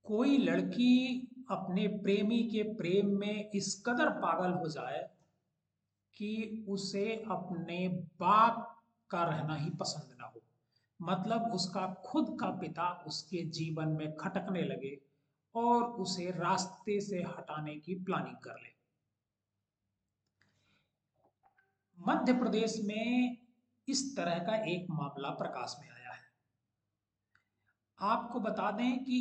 कोई लड़की अपने प्रेमी के प्रेम में इस कदर पागल हो जाए कि उसे अपने बाप का रहना ही पसंद ना हो। मतलब उसका खुद का पिता उसके जीवन में खटकने लगे और उसे रास्ते से हटाने की प्लानिंग कर ले। मध्य प्रदेश में इस तरह का एक मामला प्रकाश में आया है। आपको बता दें कि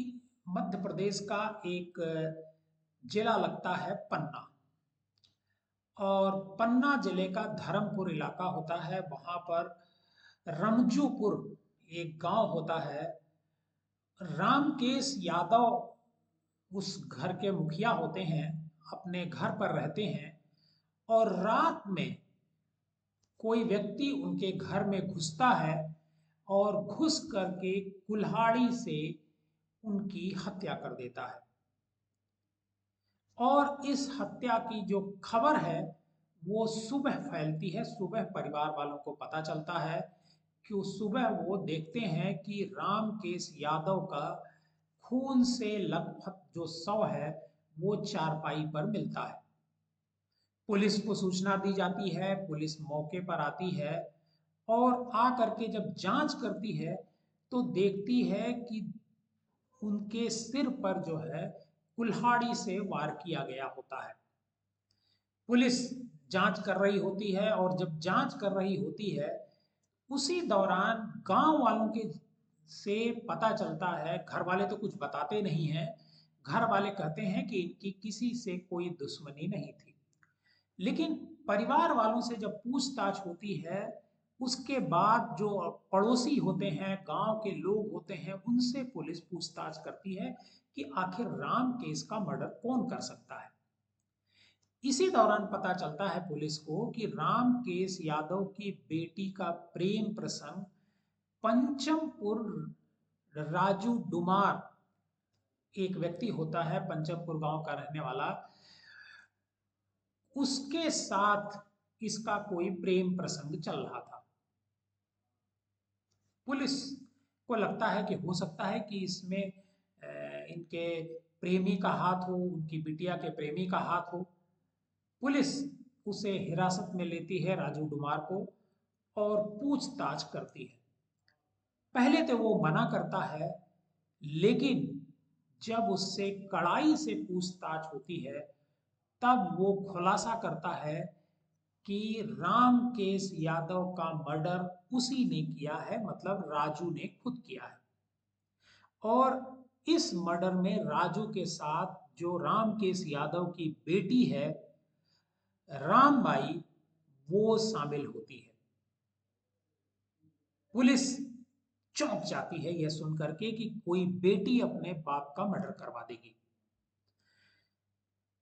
मध्य प्रदेश का एक जिला लगता है पन्ना। और पन्ना जिले का धर्मपुर इलाका होता है। वहां पर रमजूपुर एक गांव होता है। रामकेश यादव उस घर के मुखिया होते हैं, अपने घर पर रहते हैं। और रात में कोई व्यक्ति उनके घर में घुसता है और घुस करके कुल्हाड़ी से उनकी हत्या कर देता है। और इस हत्या की जो खबर है वो सुबह फैलती है। सुबह परिवार वालों को पता चलता है कि सुबह वो देखते हैं कि रामकेश यादव का खून से लथपथ जो शव है वो चारपाई पर मिलता है। पुलिस को सूचना दी जाती है, पुलिस मौके पर आती है और आ करके जब जांच करती है तो देखती है कि उनके सिर पर जो है कुल्हाड़ी से वार किया गया होता है। पुलिस जांच कर रही होती है और जब जांच कर रही होती है उसी दौरान गांव वालों के से पता चलता है। घर वाले तो कुछ बताते नहीं हैं। घर वाले कहते हैं कि इनकी किसी से कोई दुश्मनी नहीं थी। लेकिन परिवार वालों से जब पूछताछ होती है उसके बाद जो पड़ोसी होते हैं, गांव के लोग होते हैं, उनसे पुलिस पूछताछ करती है कि आखिर राम केस का मर्डर कौन कर सकता है। इसी दौरान पता चलता है पुलिस को कि रामकेश यादव की बेटी का प्रेम प्रसंग पंचमपुर राजू डुमार एक व्यक्ति होता है, पंचमपुर गांव का रहने वाला, उसके साथ इसका कोई प्रेम प्रसंग चल रहा था। पुलिस को लगता है कि हो सकता है कि इसमें इनके प्रेमी का हाथ हो, उनकी बिटिया के प्रेमी का हाथ हो। पुलिस उसे हिरासत में लेती है, राजू डुमार को, और पूछताछ करती है। पहले तो वो मना करता है, लेकिन जब उससे कड़ाई से पूछताछ होती है तब वो खुलासा करता है कि रामकेश यादव का मर्डर उसी ने किया है, मतलब राजू ने खुद किया है। और इस मर्डर में राजू के साथ जो रामकेश यादव की बेटी है रामबाई, वो शामिल होती है। पुलिस चौंक जाती है यह सुनकर के कि कोई बेटी अपने बाप का मर्डर करवा देगी।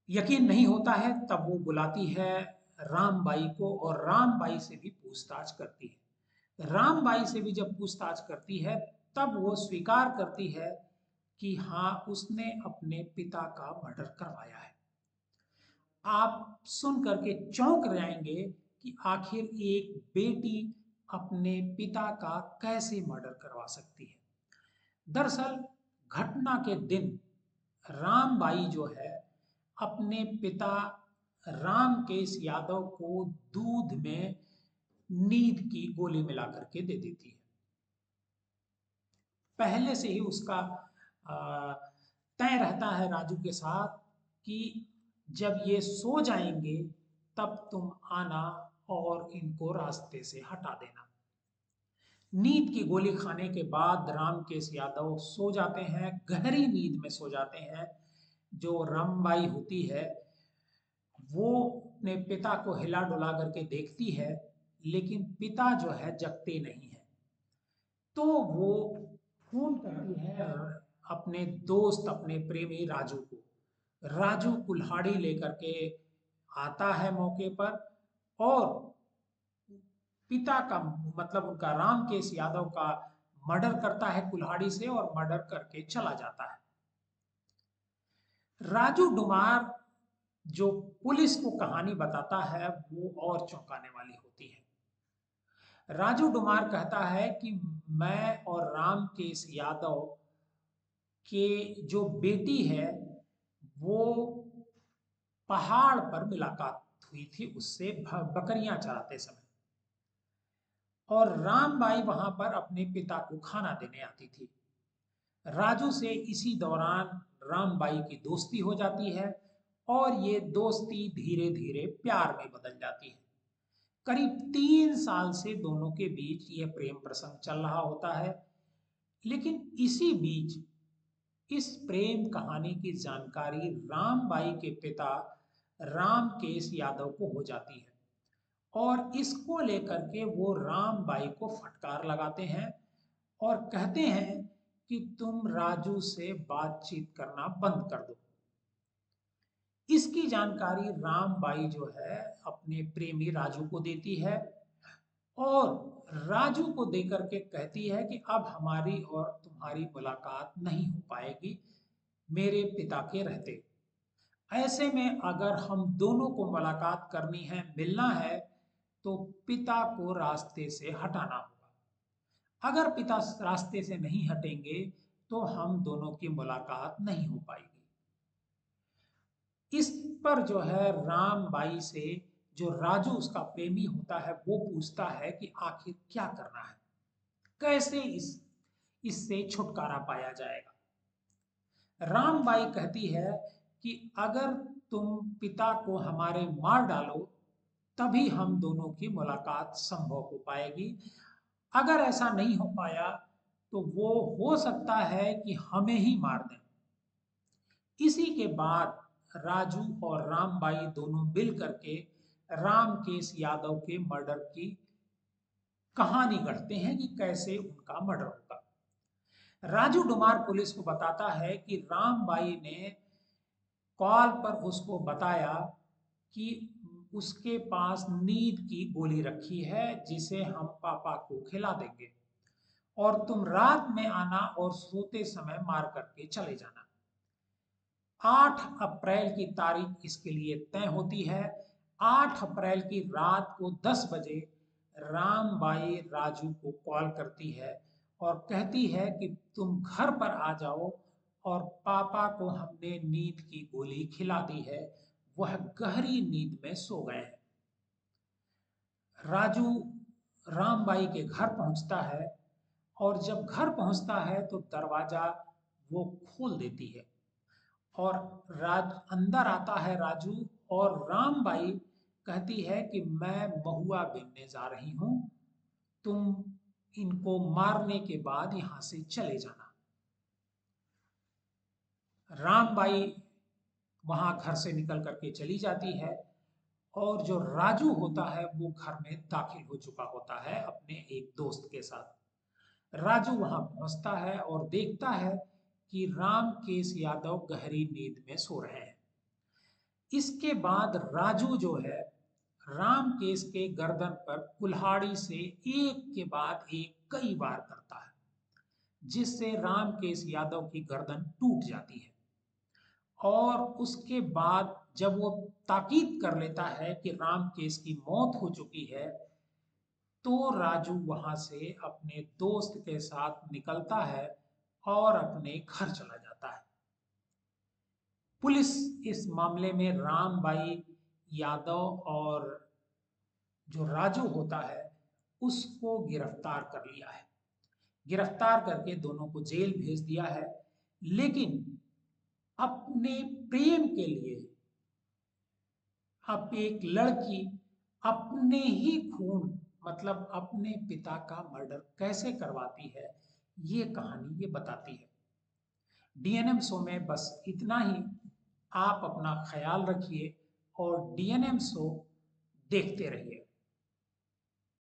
यकीन नहीं होता है, तब वो बुलाती है रामबाई को और रामबाई से भी पूछताछ करती है। रामबाई से भी जब पूछताछ करती है तब वो स्वीकार करती है कि हाँ, उसने अपने पिता का मर्डर करवाया है। आप सुन करके चौंक जाएंगे कि आखिर एक बेटी अपने पिता का कैसे मर्डर करवा सकती है। दरअसल घटना के दिन रामबाई जो है अपने पिता रामकेश यादव को दूध में नींद की गोली मिला करके दे देती है। पहले से ही उसका तय रहता है राजू के साथ कि जब ये सो जाएंगे तब तुम आना और इनको रास्ते से हटा देना। नींद की गोली खाने के बाद रामकेश यादव सो जाते हैं, गहरी नींद में सो जाते हैं। जो रमबाई होती है वो अपने पिता को हिला डुला करके देखती है, लेकिन पिता जो है जगते नहीं है। तो वो फोन करती है अपने दोस्त, अपने प्रेमी राजू को। राजू कुल्हाड़ी लेकर के आता है मौके पर और पिता का, मतलब उनका रामकेश यादव का मर्डर करता है कुल्हाड़ी से और मर्डर करके चला जाता है। राजू डुमार जो पुलिस को कहानी बताता है वो और चौंकाने वाली होती है। राजू डुमार कहता है कि मैं और रामकेश यादव कि जो बेटी है वो पहाड़ पर मुलाकात हुई थी उससे बकरियां चराते समय, और रामबाई वहां पर अपने पिता को खाना देने आती थी। राजू से इसी दौरान रामबाई की दोस्ती हो जाती है और ये दोस्ती धीरे धीरे प्यार में बदल जाती है। करीब 3 साल से दोनों के बीच यह प्रेम प्रसंग चल रहा होता है। लेकिन इसी बीच इस प्रेम कहानी की जानकारी रामबाई के पिता रामकेश यादव को हो जाती है, और इसको लेकर के वो रामबाई को फटकार लगाते हैं और कहते हैं कि तुम राजू से बातचीत करना बंद कर दो। इसकी जानकारी रामबाई जो है अपने प्रेमी राजू को देती है, और राजू को देकर के कहती है कि अब हमारी और तुम्हारी मुलाकात नहीं हो पाएगी मेरे पिता के रहते। ऐसे में अगर हम दोनों को मुलाकात करनी है, मिलना है, तो पिता को रास्ते से हटाना होगा। अगर पिता रास्ते से नहीं हटेंगे तो हम दोनों की मुलाकात नहीं हो पाएगी। इस पर जो है रामबाई से जो राजू उसका प्रेमी होता है वो पूछता है कि आखिर क्या करना है, कैसे इससे छुटकारा पाया जाएगा। रामबाई कहती है कि अगर तुम पिता को हमारे मार डालो तभी हम दोनों की मुलाकात संभव हो पाएगी। अगर ऐसा नहीं हो पाया तो वो हो सकता है कि हमें ही मार दें। इसी के बाद राजू और रामबाई दोनों मिल करके रामकेश यादव के मर्डर की कहानी गढ़ते हैं कि कैसे उनका मर्डर होगा। राजू डुमार पुलिस को बताता है कि रामबाई ने कॉल पर उसको बताया कि उसके पास नींद की गोली रखी है जिसे हम पापा को खिला देंगे, और तुम रात में आना और सोते समय मार करके चले जाना। 8 अप्रैल की तारीख इसके लिए तय होती है। 8 अप्रैल की रात को 10 बजे रामबाई राजू को कॉल करती है और कहती है कि तुम घर पर आ जाओ, और पापा को हमने नींद की गोली खिला दी है, वह गहरी नींद में सो गए हैं। राजू रामबाई के घर पहुंचता है, और जब घर पहुंचता है तो दरवाजा वो खोल देती है, और राज अंदर आता है राजू, और रामबाई कहती है कि मैं महुआ बीनने जा रही हूं, तुम इनको मारने के बाद यहां से चले जाना। रामबाई वहां घर से निकल करके चली जाती है, और जो राजू होता है वो घर में दाखिल हो चुका होता है अपने एक दोस्त के साथ। राजू वहां पहुंचता है और देखता है कि रामकेश यादव गहरी नींद में सो रहे हैं। इसके बाद राजू जो है रामकेश के गर्दन पर कुल्हाड़ी से एक के बाद एक कई बार करता है, जिससे रामकेश यादव की गर्दन टूट जाती है। और उसके बाद जब वो ताकीद कर लेता है कि रामकेश की मौत हो चुकी है, तो राजू वहां से अपने दोस्त के साथ निकलता है और अपने घर चला जाता है। पुलिस इस मामले में रामबाई यादव और जो राजू होता है उसको गिरफ्तार कर लिया है। गिरफ्तार करके दोनों को जेल भेज दिया है। लेकिन अपने प्रेम के लिए अब एक लड़की अपने ही खून मतलब अपने पिता का मर्डर कैसे करवाती है, ये कहानी ये बताती है। डीएनएम शो में बस इतना ही। आप अपना ख्याल रखिए और डीएनएम शो देखते रहिए।